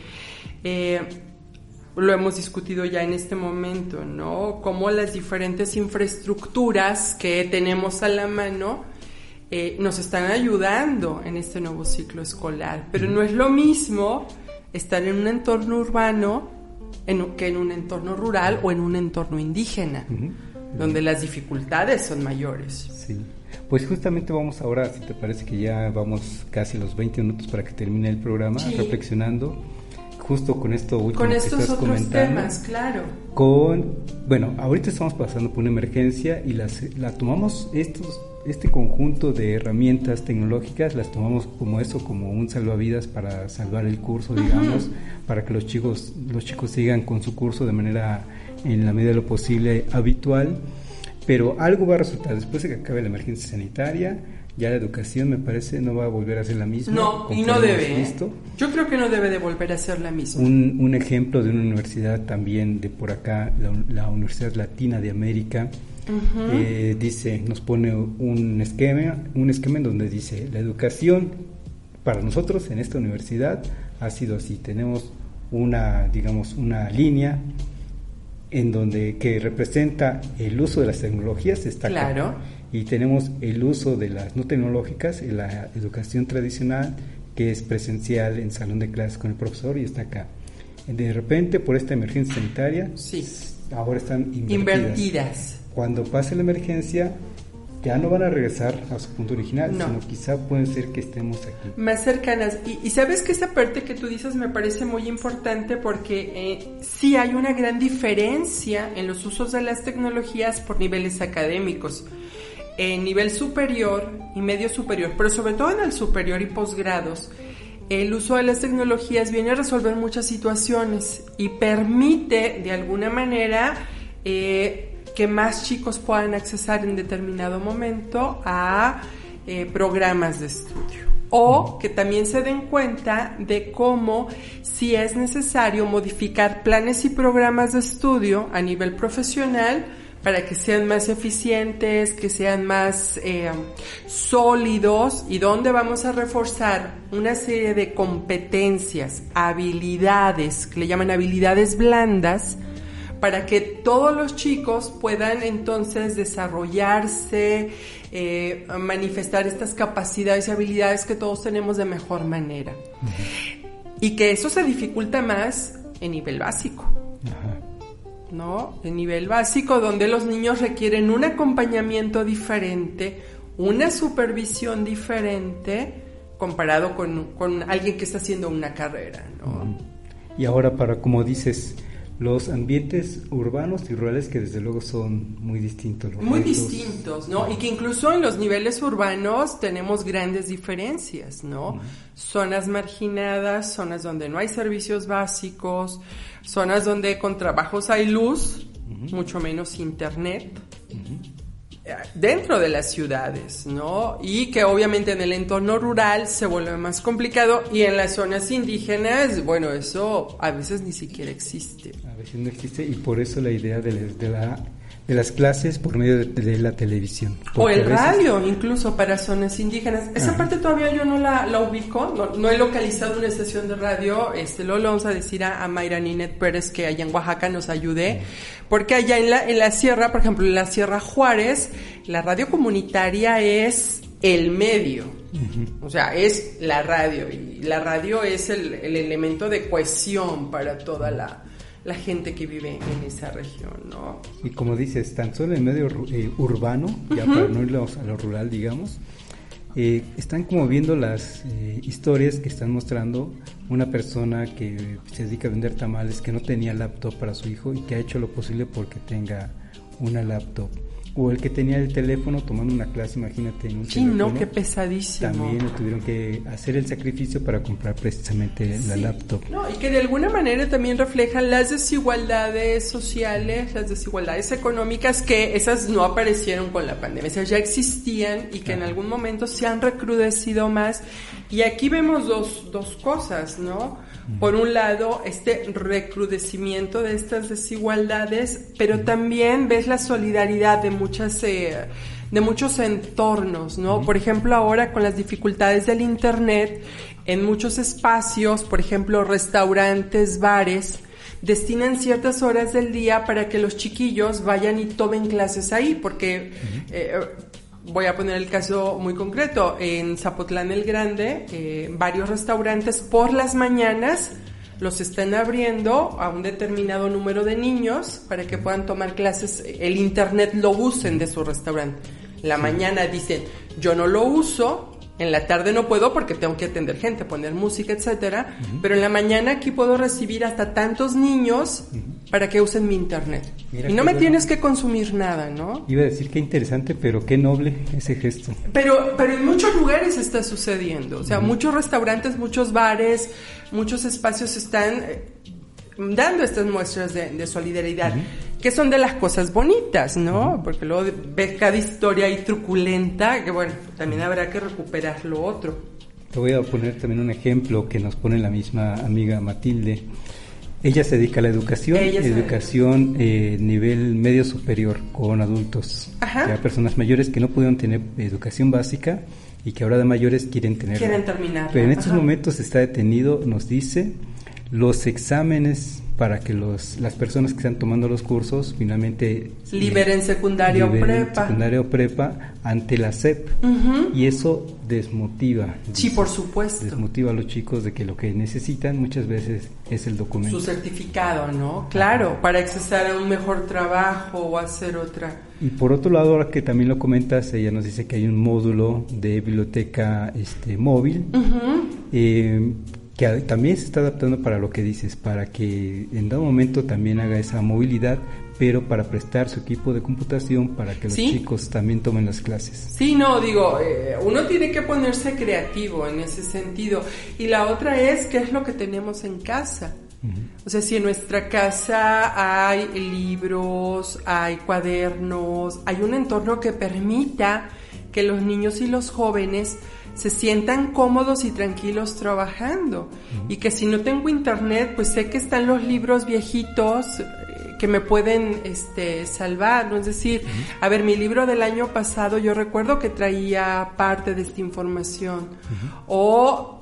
lo hemos discutido ya en este momento, ¿no? Cómo las diferentes infraestructuras que tenemos a la mano nos están ayudando en este nuevo ciclo escolar. Pero no es lo mismo estar en un entorno urbano que en un entorno rural o en un entorno indígena. donde las dificultades son mayores. Sí. Pues justamente vamos ahora, si te parece que ya vamos casi los 20 minutos para que termine el programa, sí, reflexionando justo con esto último con que estos estás otros comentando, temas, claro. Bueno, ahorita estamos pasando por una emergencia y la tomamos este conjunto de herramientas tecnológicas, las tomamos como eso, como un salvavidas para salvar el curso, digamos, para que los chicos sigan con su curso de manera, en la medida de lo posible, habitual, pero algo va a resultar después de que acabe la emergencia sanitaria. Ya la educación, me parece, no va a volver a ser la misma. No, y no debe. Yo creo que no debe de volver a ser la misma. Un ejemplo de una universidad también de por acá, la Universidad Latina de América, nos pone un esquema en donde dice: la educación para nosotros en esta universidad ha sido así. Tenemos una línea en donde que representa el uso de las tecnologías, está claro, acá, y tenemos el uso de las no tecnológicas, la educación tradicional, que es presencial en salón de clases con el profesor, y está acá. De repente, por esta emergencia sanitaria, sí, ahora están invertidas. Cuando pase la emergencia, ya no van a regresar a su punto original, sino quizá pueden ser que estemos aquí más cercanas. Y sabes que esa parte que tú dices me parece muy importante, porque sí hay una gran diferencia en los usos de las tecnologías por niveles académicos. En nivel superior y medio superior, pero sobre todo en el superior y posgrados, el uso de las tecnologías viene a resolver muchas situaciones y permite de alguna manera que más chicos puedan accesar en determinado momento a programas de estudio, o que también se den cuenta de cómo, si es necesario, modificar planes y programas de estudio a nivel profesional para que sean más eficientes, que sean más sólidos, y donde vamos a reforzar una serie de competencias, habilidades, que le llaman habilidades blandas, para que todos los chicos puedan entonces desarrollarse, manifestar estas capacidades y habilidades que todos tenemos de mejor manera. Y que eso se dificulta más en nivel básico. ¿No? En nivel básico, donde los niños requieren un acompañamiento diferente, una supervisión diferente, comparado con alguien que está haciendo una carrera, ¿no? Y ahora, como dices, los ambientes urbanos y rurales, que desde luego son muy distintos. Muy distintos, ¿no? Y que incluso en los niveles urbanos tenemos grandes diferencias, ¿no? Zonas marginadas, zonas donde no hay servicios básicos, zonas donde con trabajos hay luz, mucho menos internet, dentro de las ciudades, ¿no? Y que obviamente en el entorno rural se vuelve más complicado, y en las zonas indígenas, bueno, eso a veces ni siquiera existe. A veces no existe, y por eso la idea de las clases por medio de la televisión. O el radio, incluso para zonas indígenas. Esa parte todavía yo no la ubico, no he localizado una estación de radio. Luego le vamos a decir a Mayra Ninet Pérez que allá en Oaxaca nos ayude, porque allá en la sierra, por ejemplo, en la Sierra Juárez, la radio comunitaria es el medio. O sea, es la radio, y la radio es el elemento de cohesión para toda la gente que vive en esa región, ¿no? Y como dices, tan solo en el medio urbano, ya para no irnos a lo rural, digamos, están como viendo las historias que están mostrando una persona que se dedica a vender tamales, que no tenía laptop para su hijo y que ha hecho lo posible porque tenga una laptop. O el que tenía el teléfono tomando una clase, imagínate, en un teléfono. Sí, no, qué pesadísimo. También tuvieron que hacer el sacrificio para comprar precisamente la laptop. No, y que de alguna manera también reflejan las desigualdades sociales, las desigualdades económicas, que esas no aparecieron con la pandemia, esas ya existían y que en algún momento se han recrudecido más. Y aquí vemos dos cosas, ¿no? Por un lado, este recrudecimiento de estas desigualdades, pero también ves la solidaridad de muchos entornos, ¿no? Por ejemplo, ahora con las dificultades del internet, en muchos espacios, por ejemplo, restaurantes, bares, destinan ciertas horas del día para que los chiquillos vayan y tomen clases ahí, porque voy a poner el caso muy concreto. En Zapotlán el Grande, varios restaurantes por las mañanas los están abriendo a un determinado número de niños para que puedan tomar clases, el internet lo usen de su restaurante. En la mañana dicen, yo no lo uso, en la tarde no puedo porque tengo que atender gente, poner música, etcétera, pero en la mañana aquí puedo recibir hasta tantos niños para que usen mi internet. Mira, y no me tienes que consumir nada, ¿no? Iba a decir qué interesante, pero qué noble ese gesto. Pero en muchos lugares está sucediendo, o sea, muchos restaurantes, muchos bares, muchos espacios están dando estas muestras de solidaridad, que son de las cosas bonitas, ¿no? Porque luego ves cada historia ahí truculenta, que bueno, también habrá que recuperar lo otro. Te voy a poner también un ejemplo que nos pone la misma amiga Matilde. Ella se dedica a la educación nivel medio superior con adultos, ya personas mayores que no pudieron tener educación básica y que ahora de mayores quieren tenerla. Quieren terminar. Pero en estos momentos está detenido, nos dice, los exámenes para que las personas que están tomando los cursos finalmente liberen secundaria o prepa ante la SEP, y eso desmotiva. Sí, por supuesto. Desmotiva a los chicos de que lo que necesitan muchas veces es el documento. Su certificado, ¿no? Claro, para accesar a un mejor trabajo o hacer otra. Y por otro lado, ahora que también lo comentas, ella nos dice que hay un módulo de biblioteca móvil, que también se está adaptando para lo que dices, para que en dado momento también haga esa movilidad, pero para prestar su equipo de computación para que los chicos también tomen las clases. Sí, no, digo, uno tiene que ponerse creativo en ese sentido. Y la otra es, ¿qué es lo que tenemos en casa? O sea, si en nuestra casa hay libros, hay cuadernos, hay un entorno que permita que los niños y los jóvenes se sientan cómodos y tranquilos trabajando, y que si no tengo internet, pues sé que están los libros viejitos que me pueden salvar, ¿no? Es decir, a ver, mi libro del año pasado yo recuerdo que traía parte de esta información, o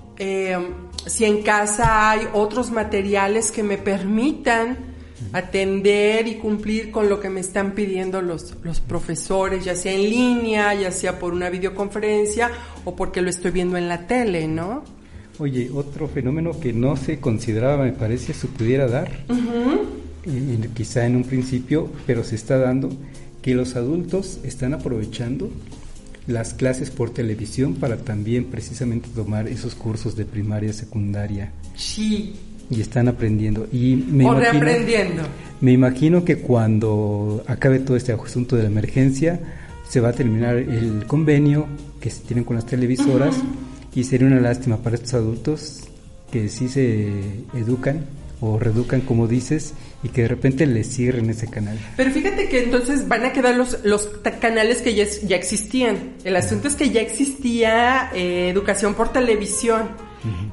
si en casa hay otros materiales que me permitan atender y cumplir con lo que me están pidiendo los profesores, ya sea en línea, ya sea por una videoconferencia o porque lo estoy viendo en la tele, ¿no? Oye, otro fenómeno que no se consideraba, me parece, se pudiera dar, quizá en un principio, pero se está dando, que los adultos están aprovechando las clases por televisión para también precisamente tomar esos cursos de primaria, secundaria. Sí. Y están aprendiendo. Reaprendiendo. Me imagino que cuando acabe todo este asunto de la emergencia, se va a terminar el convenio que se tienen con las televisoras, y sería una lástima para estos adultos que sí se educan o reeducan, como dices, y que de repente les cierren ese canal. Pero fíjate que entonces van a quedar los canales que ya existían. El asunto es que ya existía educación por televisión,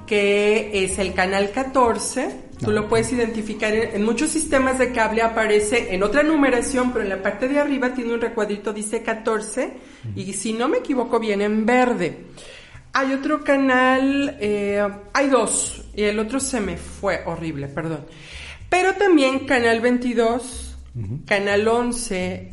que es el canal 14, tú lo puedes identificar en muchos sistemas de cable, aparece en otra numeración, pero en la parte de arriba tiene un recuadrito, dice 14, y si no me equivoco viene en verde. Hay otro canal, hay dos, y el otro se me fue, horrible, perdón. Pero también canal 22, canal 11,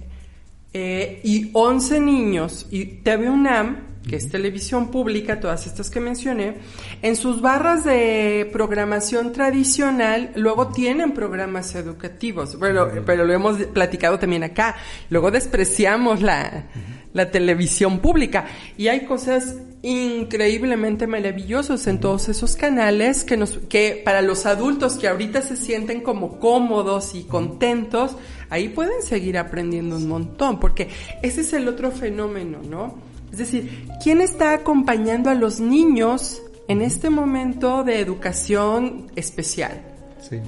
y 11 niños, y TV UNAM, que es televisión pública, todas estas que mencioné, en sus barras de programación tradicional, luego tienen programas educativos, pero lo hemos platicado también acá, luego despreciamos la televisión pública, y hay cosas increíblemente maravillosas en todos esos canales que para los adultos que ahorita se sienten como cómodos y contentos, ahí pueden seguir aprendiendo un montón, porque ese es el otro fenómeno, ¿no? Es decir, ¿quién está acompañando a los niños en este momento de educación especial? Sí.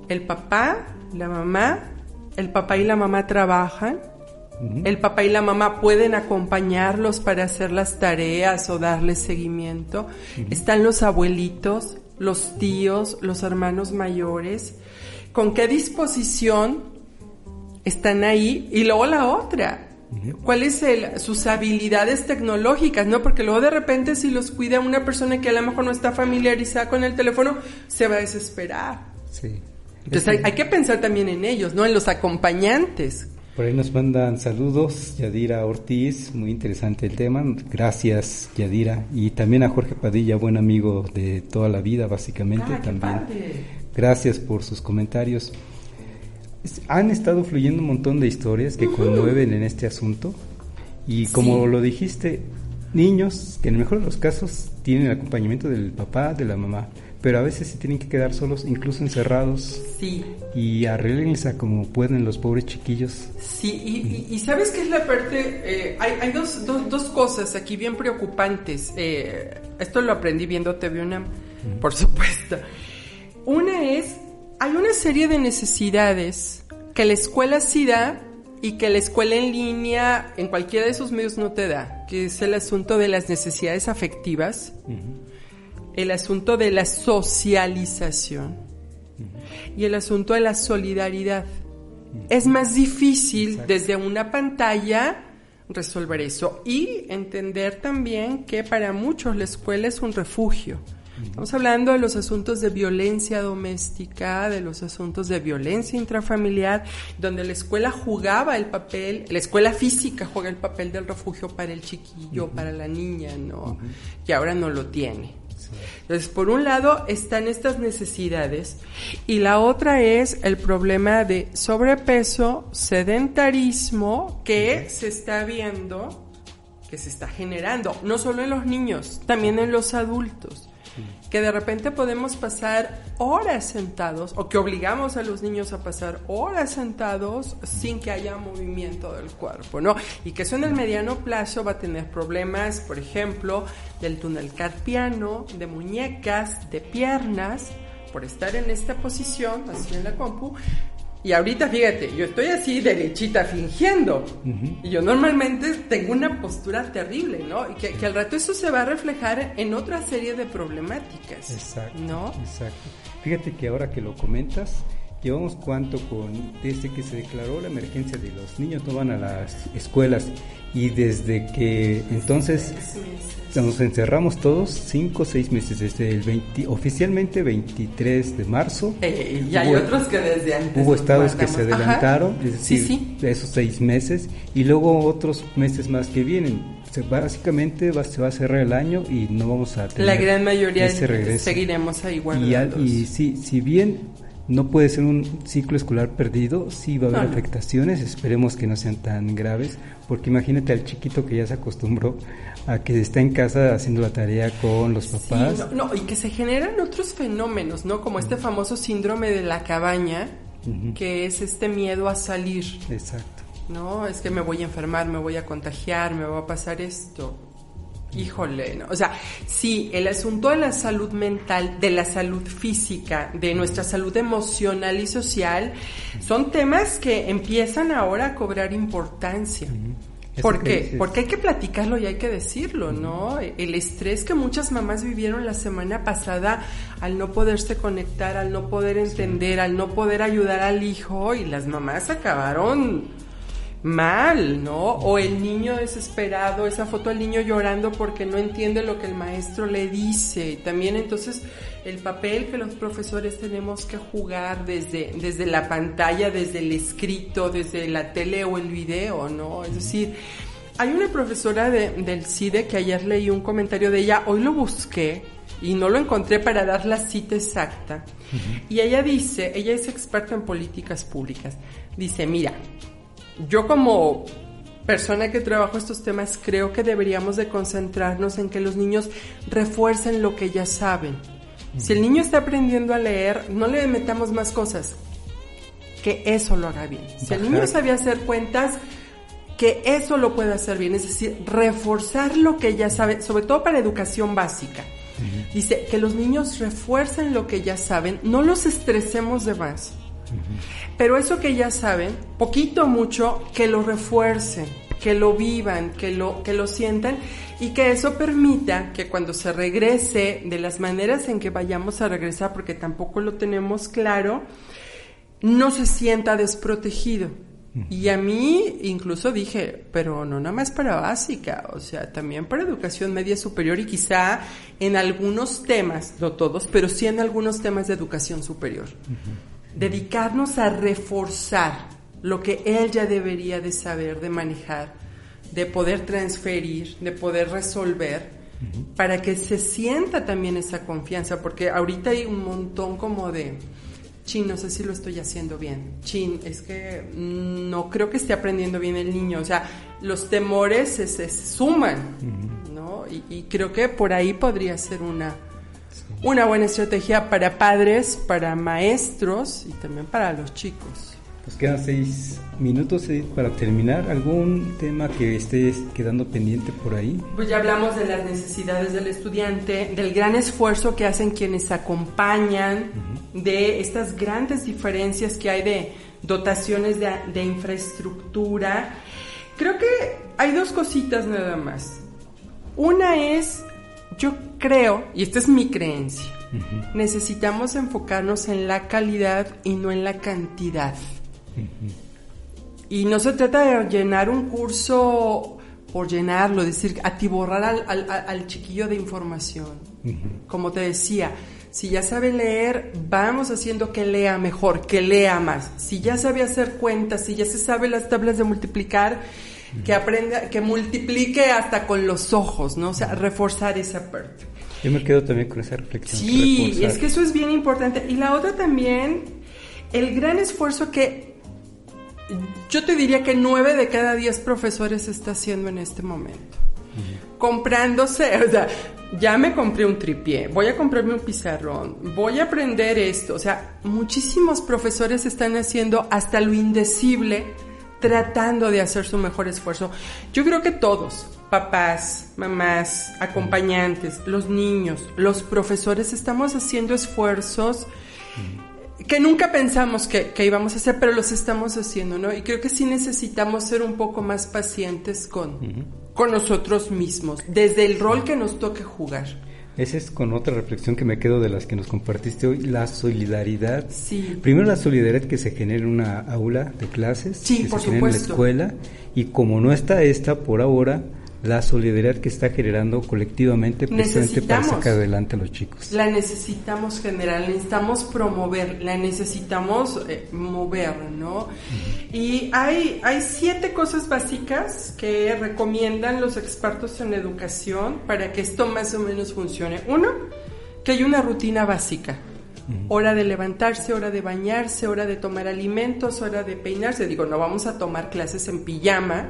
El papá, la mamá, el papá y la mamá trabajan, el papá y la mamá pueden acompañarlos para hacer las tareas o darles seguimiento, están los abuelitos, los tíos, los hermanos mayores, ¿con qué disposición están ahí? Y luego la otra, ¿cuáles sus habilidades tecnológicas, no? Porque luego de repente si los cuida una persona que a lo mejor no está familiarizada con el teléfono, se va a desesperar. Sí. Entonces hay que pensar también en ellos, ¿no? En los acompañantes. Por ahí nos mandan saludos, Yadira Ortiz, muy interesante el tema, gracias Yadira, y también a Jorge Padilla, buen amigo de toda la vida básicamente, también. Gracias por sus comentarios. Han estado fluyendo un montón de historias que conmueven en este asunto y como lo dijiste, niños que en el mejor de los casos tienen el acompañamiento del papá, de la mamá, pero a veces se tienen que quedar solos, incluso encerrados. Sí. Y arreglense como pueden los pobres chiquillos. Sí, y ¿sabes qué es la parte? Hay dos cosas aquí bien preocupantes. Esto lo aprendí viendo TV UNAM, por supuesto. Una es, hay una serie de necesidades que la escuela sí da y que la escuela en línea, en cualquiera de esos medios no te da, que es el asunto de las necesidades afectivas, el asunto de la socialización y el asunto de la solidaridad. Es más difícil desde una pantalla resolver eso y entender también que para muchos la escuela es un refugio. Estamos hablando de los asuntos de violencia doméstica, de los asuntos de violencia intrafamiliar, donde la escuela jugaba el papel, la escuela física juega el papel del refugio para el chiquillo, para la niña, ¿no? Y ahora no lo tiene. Entonces, por un lado están estas necesidades y la otra es el problema de sobrepeso, sedentarismo que se está viendo, que se está generando, no solo en los niños, también en los adultos. Que de repente podemos pasar horas sentados o que obligamos a los niños a pasar horas sentados sin que haya movimiento del cuerpo, ¿no? Y que eso en el mediano plazo va a tener problemas, por ejemplo, del túnel carpiano, de muñecas, de piernas, por estar en esta posición, así en la compu. Y ahorita, fíjate, yo estoy así derechita fingiendo. Y yo normalmente tengo una postura terrible, ¿no? Y que al rato eso se va a reflejar en otra serie de problemáticas. Exacto, ¿no? Exacto. Fíjate que ahora que lo comentas, llevamos desde que se declaró la emergencia de los niños no van a las escuelas y desde que entonces nos encerramos todos 5 o 6 meses, desde el oficialmente 23 de marzo. Y hay otros que desde antes. Hubo estados que se adelantaron, es decir, sí. esos 6 meses, y luego otros meses más que vienen. Básicamente se va a cerrar el año y no vamos a tener la gran mayoría ese regreso. Seguiremos ahí guardados. Y si bien no puede ser un ciclo escolar perdido, sí va a haber afectaciones, esperemos que no sean tan graves, porque imagínate al chiquito que ya se acostumbró a que está en casa haciendo la tarea con los papás. Sí, y que se generan otros fenómenos, ¿no? Como este famoso síndrome de la cabaña, que es este miedo a salir. Exacto. No, es que me voy a enfermar, me voy a contagiar, me va a pasar esto. Híjole, ¿no? O sea, sí, el asunto de la salud mental, de la salud física, de nuestra salud emocional y social, son temas que empiezan ahora a cobrar importancia. ¿Por qué? Porque hay que platicarlo y hay que decirlo, ¿no? El estrés que muchas mamás vivieron la semana pasada al no poderse conectar, al no poder entender, al no poder ayudar al hijo, y las mamás acabaron mal, ¿no? O el niño desesperado, esa foto del niño llorando porque no entiende lo que el maestro le dice. También entonces el papel que los profesores tenemos que jugar desde la pantalla, desde el escrito, desde la tele o el video, ¿no? Es decir, hay una profesora del CIDE que ayer leí un comentario de ella, hoy lo busqué y no lo encontré para dar la cita exacta. Y ella dice, ella es experta en políticas públicas, dice, mira, yo como persona que trabajo estos temas creo que deberíamos de concentrarnos en que los niños refuercen lo que ya saben. Si el niño está aprendiendo a leer, no le metamos más cosas, que eso lo haga bien. Si el niño sabía hacer cuentas, que eso lo pueda hacer bien, es decir, reforzar lo que ya sabe, sobre todo para educación básica. Dice que los niños refuercen lo que ya saben, no los estresemos de más. Pero eso que ya saben, poquito o mucho, que lo refuercen, que lo vivan, que lo sientan, y que eso permita que cuando se regrese de las maneras en que vayamos a regresar, porque tampoco lo tenemos claro, no se sienta desprotegido. Y a mí incluso dije, pero no nada más para básica, o sea, también para educación media superior y quizá en algunos temas, no todos, pero sí en algunos temas de educación superior. Dedicarnos a reforzar lo que él ya debería de saber, de manejar, de poder transferir, de poder resolver, para que se sienta también esa confianza, porque ahorita hay un montón como de, chin, no sé si lo estoy haciendo bien, chin, es que no creo que esté aprendiendo bien el niño, o sea, los temores se suman, ¿no? Y creo que por ahí podría ser una buena estrategia para padres, para maestros y también para los chicos. Nos quedan 6 minutos para terminar. ¿Algún tema que esté quedando pendiente por ahí? Pues ya hablamos de las necesidades del estudiante, del gran esfuerzo que hacen quienes acompañan, de estas grandes diferencias que hay de dotaciones de infraestructura. Creo que hay 2 cositas nada más. Una es, yo creo, y esta es mi creencia, necesitamos enfocarnos en la calidad y no en la cantidad. Y no se trata de llenar un curso por llenarlo, es decir, atiborrar al chiquillo de información. Como te decía, si ya sabe leer, vamos haciendo que lea mejor, que lea más. Si ya sabe hacer cuentas, si ya se sabe las tablas de multiplicar, que aprenda, que multiplique hasta con los ojos, ¿no? O sea, reforzar esa parte. Yo me quedo también con esa reflexión. Sí, reforzar. es que eso es bien importante. Y la otra también, el gran esfuerzo que yo te diría que 9 de cada 10 profesores está haciendo en este momento. Comprándose, o sea, ya me compré un tripié, voy a comprarme un pizarrón, voy a aprender esto. O sea, muchísimos profesores están haciendo hasta lo indecible, tratando de hacer su mejor esfuerzo. Yo creo que todos, papás, mamás, acompañantes, los niños, los profesores, estamos haciendo esfuerzos que nunca pensamos que íbamos a hacer, pero los estamos haciendo, ¿no? Y creo que sí necesitamos ser un poco más pacientes con nosotros mismos, desde el rol que nos toque jugar. Esa es con otra reflexión que me quedo de las que nos compartiste hoy, la solidaridad. Sí. Primero la solidaridad que se genera en una aula de clases, sí, que por se genera en la escuela, y como no está esta por ahora, la solidaridad que está generando colectivamente precisamente para sacar adelante a los chicos. La necesitamos generar, la necesitamos promover, la necesitamos mover, ¿no? Y hay 7 cosas básicas que recomiendan los expertos en educación para que esto más o menos funcione. Uno, que hay una rutina básica. Hora de levantarse, hora de bañarse, hora de tomar alimentos, hora de peinarse. Digo, no vamos a tomar clases en pijama,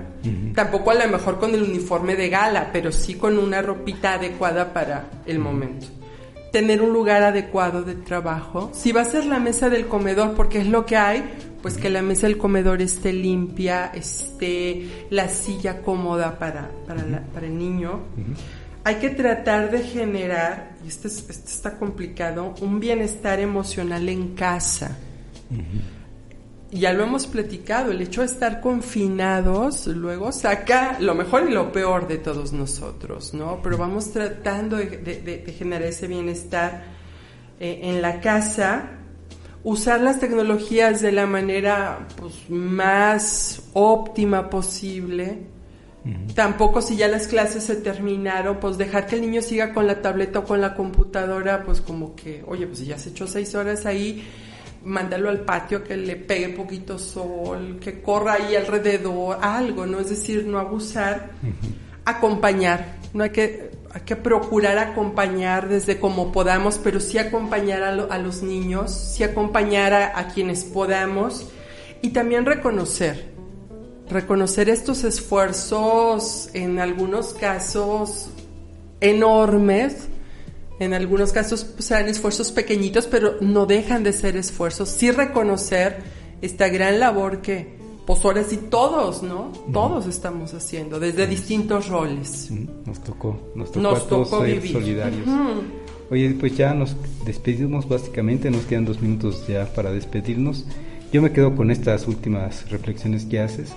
tampoco a lo mejor con el uniforme de gala, pero sí con una ropita adecuada para el momento. Tener un lugar adecuado de trabajo. Si va a ser la mesa del comedor, porque es lo que hay, pues que la mesa del comedor esté limpia, esté la silla cómoda para el niño. Hay que tratar de generar, y esto está complicado, un bienestar emocional en casa. Ya lo hemos platicado, el hecho de estar confinados luego saca lo mejor y lo peor de todos nosotros, ¿no? Pero vamos tratando de generar ese bienestar en la casa, usar las tecnologías de la manera pues, más óptima posible. Tampoco, si ya las clases se terminaron, pues dejar que el niño siga con la tableta o con la computadora, pues como que, oye, pues si ya se echó 6 horas ahí, mándalo al patio, que le pegue poquito sol, que corra ahí alrededor, algo, ¿no? Es decir, no abusar, acompañar, no hay que procurar acompañar desde como podamos, pero sí acompañar a los niños, sí acompañar a quienes podamos, y también reconocer estos esfuerzos, en algunos casos enormes, en algunos casos pues, serán esfuerzos pequeñitos, pero no dejan de ser esfuerzos. Sí reconocer esta gran labor que, pues ahora sí todos, ¿no? Todos estamos haciendo, desde distintos roles. Nos tocó a todos ser solidarios. Oye, pues ya nos despedimos básicamente, nos quedan 2 minutos ya para despedirnos. Yo me quedo con estas últimas reflexiones que haces.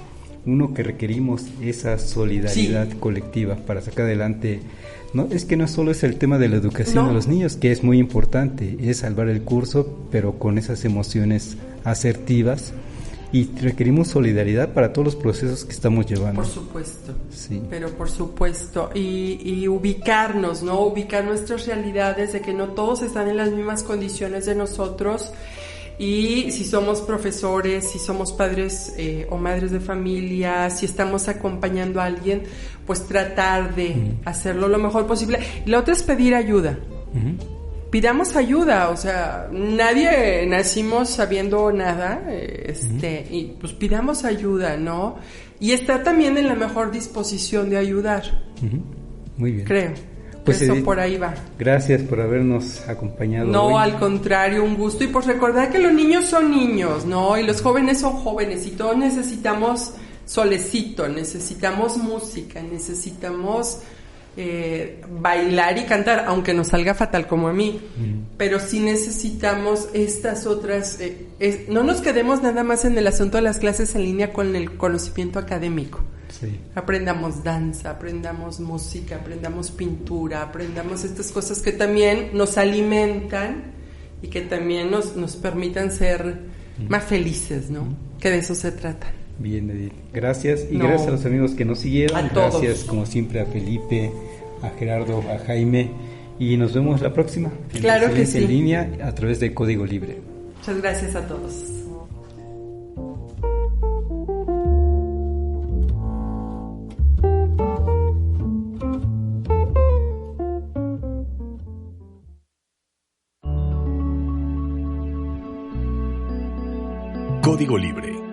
Uno, que requerimos esa solidaridad colectiva para sacar adelante. No, es que no solo es el tema de la educación de los niños, que es muy importante, es salvar el curso, pero con esas emociones asertivas, y requerimos solidaridad para todos los procesos que estamos llevando. Por supuesto, sí. Pero por supuesto, y ubicarnos, ¿no? Ubicar nuestras realidades, de que no todos están en las mismas condiciones de nosotros. Y si somos profesores, si somos padres o madres de familia, si estamos acompañando a alguien, pues tratar de hacerlo lo mejor posible. Y la otra es pedir ayuda. Pidamos ayuda, o sea, nadie nacimos sabiendo nada, y pues pidamos ayuda, ¿no? Y estar también en la mejor disposición de ayudar. Muy bien. Creo. Pues eso Edith, por ahí va. Gracias por habernos acompañado No, hoy. al contrario, un gusto. Y pues recordar que los niños son niños, ¿no? Y los jóvenes son jóvenes. Y todos necesitamos solecito, necesitamos música, necesitamos bailar y cantar, aunque nos salga fatal como a mí. Pero sí necesitamos estas otras... no nos quedemos nada más en el asunto de las clases en línea con el conocimiento académico. Sí. Aprendamos danza, aprendamos música, aprendamos pintura, aprendamos estas cosas que también nos alimentan y que también nos permitan ser más felices, ¿no? Que de eso se trata. Bien, Edith. Gracias. Y gracias a los amigos que nos siguieron. A todos. Gracias, como siempre, a Felipe, a Gerardo, a Jaime. Y nos vemos la próxima. Claro que sí. En línea a través de Código Libre. Muchas gracias a todos. Código Libre.